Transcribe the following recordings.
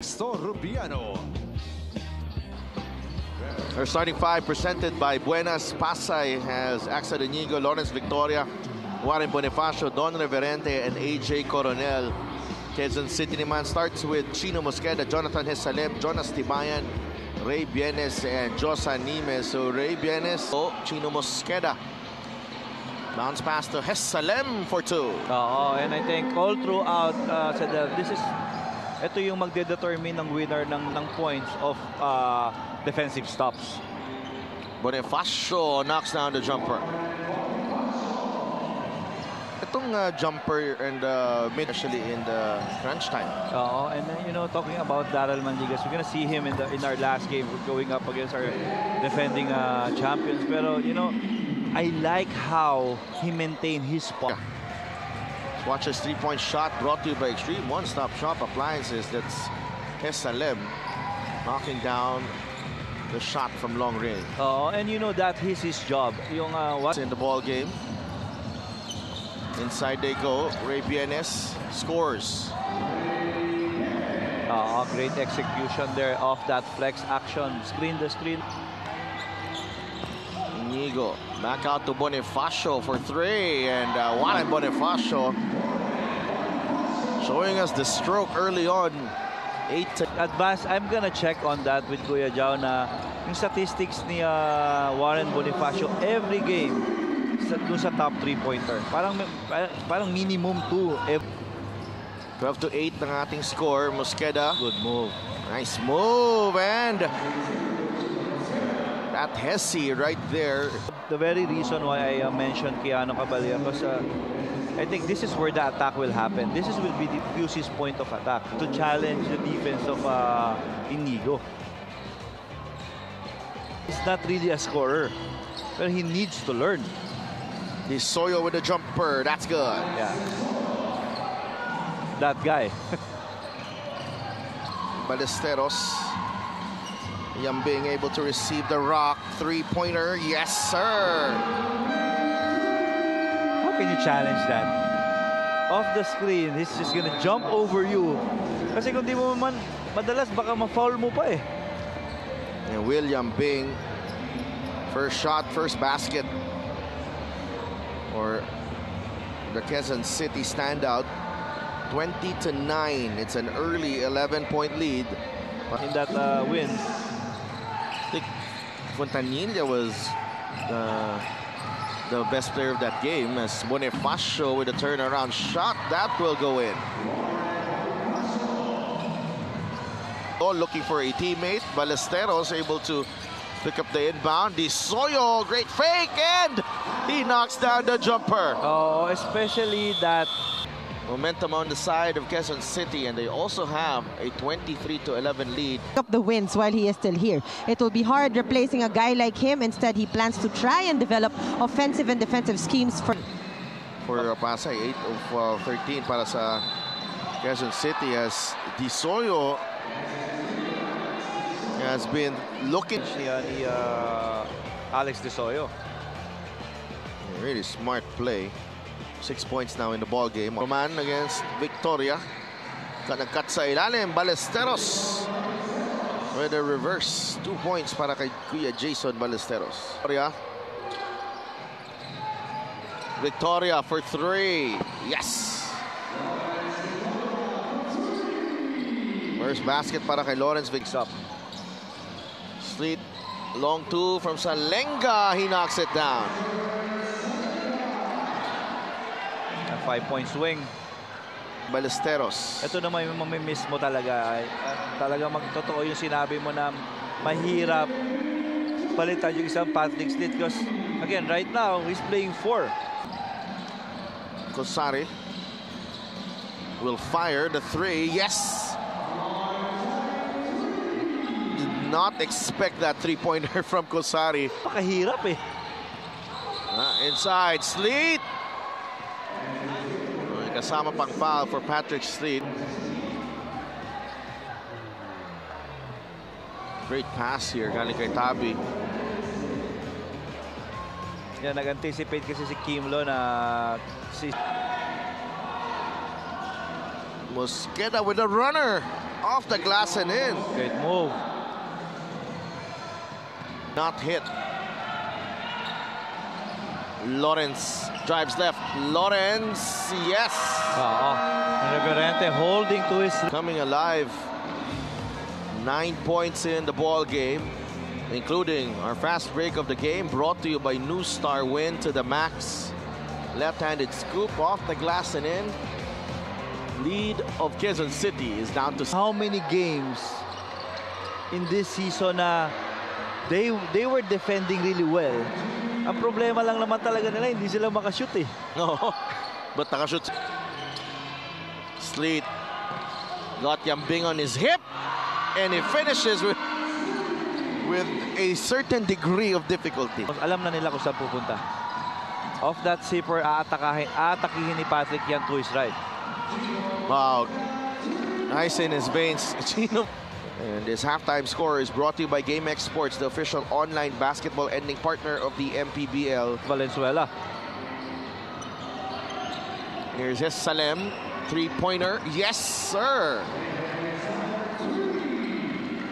Rubiano. Our starting five presented by Buenas Pasay has Axel Inigo, Lawrence Victoria, Warren Bonifacio, Don Reverente, and AJ Coronel. Quezon City naman starts with Chino Mosqueda, Jonathan Hesalem, Jonas Tibayan, Ray Bienes, and Josa Nimes. So Ray Bienes, Chino Mosqueda. Bounce pass to Hesalem for two. And I think all throughout, ito yung magdedetermine ng winner ng points of defensive stops. Bonifacio knocks down the jumper. Itong jumper and mid, especially in the crunch time. And then, talking about Daryl Mandigas, we're gonna see him in our last game going up against our defending champions. Pero I like how he maintained his spot. Yeah. Watch his three-point shot brought to you by Extreme One-Stop Shop Appliances. That's Hesalem knocking down the shot from long range. And that is his job. Yung what's in the ball game. Inside they go. Ray Bienes scores. Great execution there off that flex action. Screen the screen. Inigo back out to Bonifacio for three, and Warren Bonifacio showing us the stroke early on. 8 to advance. I'm gonna check on that with Kuya Jao na yung statistics ni Warren Bonifacio every game dun sa top 3-pointer. Parang minimum 2. 12 to 8 ng ating score. Mosqueda. Good move. Nice move, and that Hesse right there. The very reason why I mentioned Keanu Caballero was I think this is where the attack will happen. This will be the Fusy's point of attack to challenge the defense of Inigo. He's not really a scorer, but he needs to learn. Soyo with a jumper. That's good. Yeah. That guy. Ballesteros. Being able to receive the rock. Three-pointer. Yes, sir. How can you challenge that? Off the screen, he's just gonna jump over you. Kasi kung di mo man, madalas baka ma-foul mo pa eh. And William Bing. First shot, first basket. Or the Quezon City standout. 20 to 9. It's an early 11-point lead. In that win. I think Fontanilla was the best player of that game, as Bonifacio with a turnaround shot that will go in. Looking for a teammate. Ballesteros able to pick up the inbound. Soyo, great fake, and he knocks down the jumper. Especially that momentum on the side of Quezon City, and they also have a 23 to 11 lead. Of the wins while he is still here. It will be hard replacing a guy like him. Instead, he plans to try and develop offensive and defensive schemes for Pasay. 8 of 13 para sa Quezon City, as Soyo has been looking. Ni Alex Soyo. Really smart play. 6 points now in the ball game. Roman against Victoria. Nag-cut sa ilalim. Ballesteros with a reverse. 2 points para kay Kuya Jason Ballesteros. Victoria for three. Yes! First basket para kay Lawrence Victor. Sleet. Long two from Salenga. He knocks it down. 5-point swing. Ballesteros. Ito naman yung mamimiss mo talaga. Talaga magtotoo yung sinabi mo na mahirap palitan yung isang Patrick Sleet, because again, right now, he's playing 4. Kosari will fire the three. Yes! Did not expect that three-pointer from Kosari. Pakahirap eh. Inside, Sleet! Kasama pang foul for Patrick Sleet. Great pass here, galing kay Tabi. Yan, nag-anticipate kasi si Kimlo na Mosqueda with a runner. off the glass and in. Great move. Not hit. Lawrence drives left. Lawrence, yes. Reverente holding to his... Coming alive. 9 points in the ball game, including our fast break of the game, brought to you by New Star. Win to the max. Left-handed scoop off the glass and in. Lead of Quezon City is down to... How many games in this season na they were defending really well. Ang problema lang naman talaga nila, hindi sila makashoot eh. No, but nakashoot. Sleet got Yambing on his hip, and he finishes with a certain degree of difficulty. Alam na nila kung saan pupunta. Off that zipper, aatakihin ni Patrick yan to his right. Wow, nice in his veins. Chino. And this halftime score is brought to you by GameX Sports, the official online basketball ending partner of the MPBL. Valenzuela. Here's his Salem, three-pointer. Yes, sir!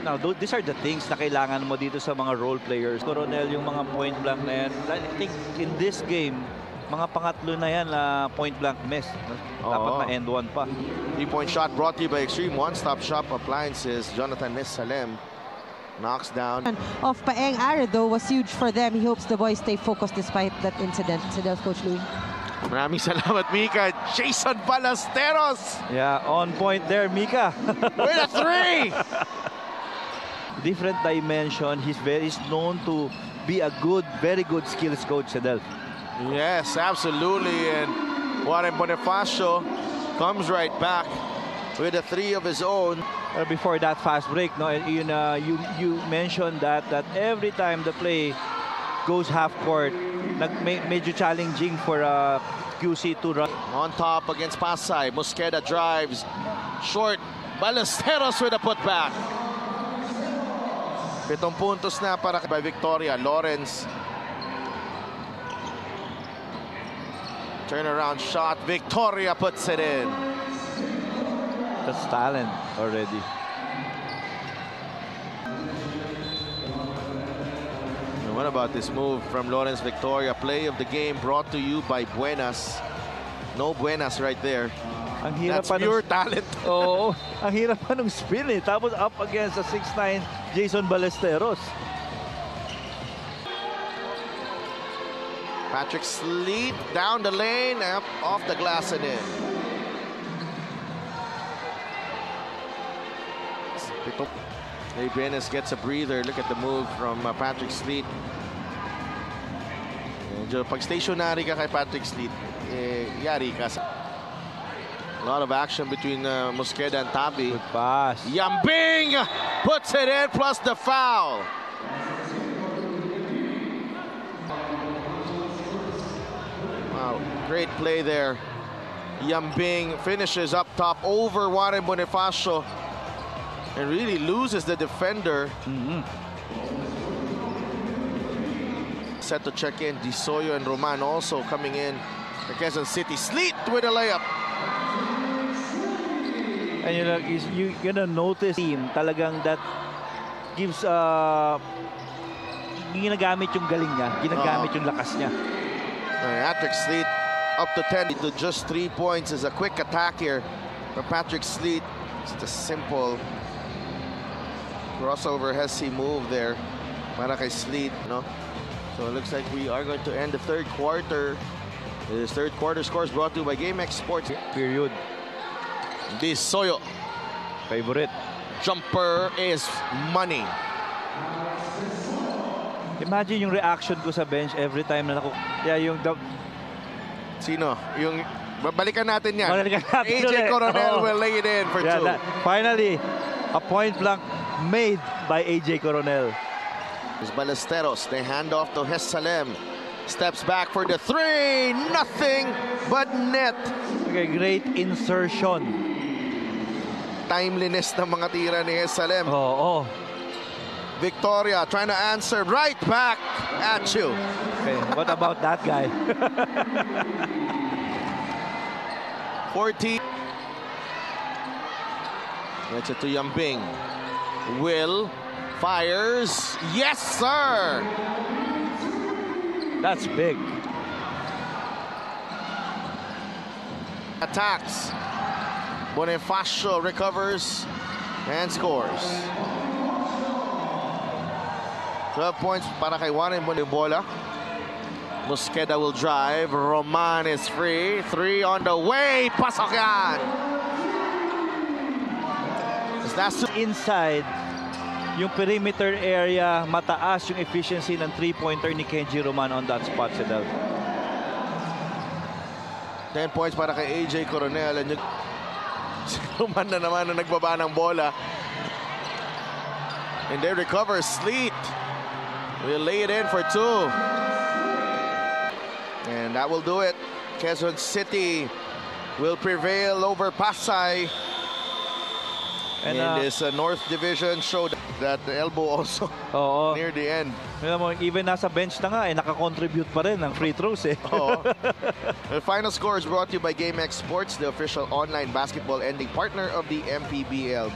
Now, these are the things na kailangan mo dito sa mga role players. Coronel, yung mga point blank na yan. I think in this game, mga pangatlo na yan na point blank miss. Dapat na end one pa. Three-point shot brought to you by Extreme One-Stop Shop Appliances. Jonathan Miss Salem knocks down. Of Paeng Ara, though, was huge for them. He hopes the boys stay focused despite that incident. Sadel's Coach Louie. Maraming salamat, Mika. Jason Ballesteros. Yeah, on point there, Mika. With a three! Different dimension. He's known to be a very good skills coach, Sadel. Yes, absolutely. And Warren Bonifacio comes right back with a three of his own. Before that fast break, no, you mentioned that every time the play goes half court, medyo challenging for QC to run. On top against Pasay, Mosqueda drives short. Ballesteros with a putback. 7 puntos na para by Victoria. Lawrence. Turnaround shot. Victoria puts it in. That's talent already. And what about this move from Lawrence Victoria? Play of the game brought to you by Buenas. No Buenas right there. Ang hirap That's pure talent. Oo, ang hirap pa nung spin eh. Tapos up against the 6'9" Jason Ballesteros. Patrick Sleet down the lane, up off the glass and in. Buenas gets a breather. Look at the move from Patrick Sleet. Pag stationary ka kay Patrick Sleet, yari ka. A lot of action between Mosqueda and Tabi. Good pass. Yambing puts it in, plus the foul. Wow, great play there. Yambing finishes up top over Warren Bonifacio and really loses the defender. Set to check in. Disoyo and Roman also coming in for Quezon City. Sleet with a layup. And you're gonna notice team talagang that gives ginagamit yung galing niya, ginagamit yung lakas niya. Patrick Sleet up to 10 to just 3 points is a quick attack here for Patrick Sleet. Just a simple crossover Hesse move there para kay Sleet, no? So it looks like we are going to end the third quarter. This third quarter scores brought to you by GameX Sports. Period. Disoyo. Favorite. Jumper is money. Imagine yung reaction ko sa bench every time na yung Sino? Yung balikan natin yan. Balikan natin AJ Coronel will lay it in for two. Finally, a point blank made by AJ Coronel. There's Ballesteros. They hand off to Hes Salem. Steps back for the three. Nothing but net. Okay, great insertion. Timeliness ng mga tira ni Hes Salem. Oh. Victoria trying to answer right back at you. Okay, what about that guy? 14. Gets it to Yambing. Will fires. Yes, sir! That's big. Attacks. Bonifacio recovers and scores. 12 points para kay Warren Bonibola. Mosqueda will drive. Roman is free. 3 on the way. Pasok yan! That's Inside, yung perimeter area, mataas yung efficiency ng three-pointer ni Kenji Roman on that spot, Sedel. 10 points para kay AJ Coronel. And si Roman na naman na nagbaba ng bola. And they recover. Sleet will lay it in for 2. And that will do it. Quezon City will prevail over Pasay. And this North Division showed that the elbow also near the end. Alam mo, even nasa bench na nga, nakakontribute pa rin ng free throws eh. The final score is brought to you by GameX Sports, the official online basketball ending partner of the MPBL.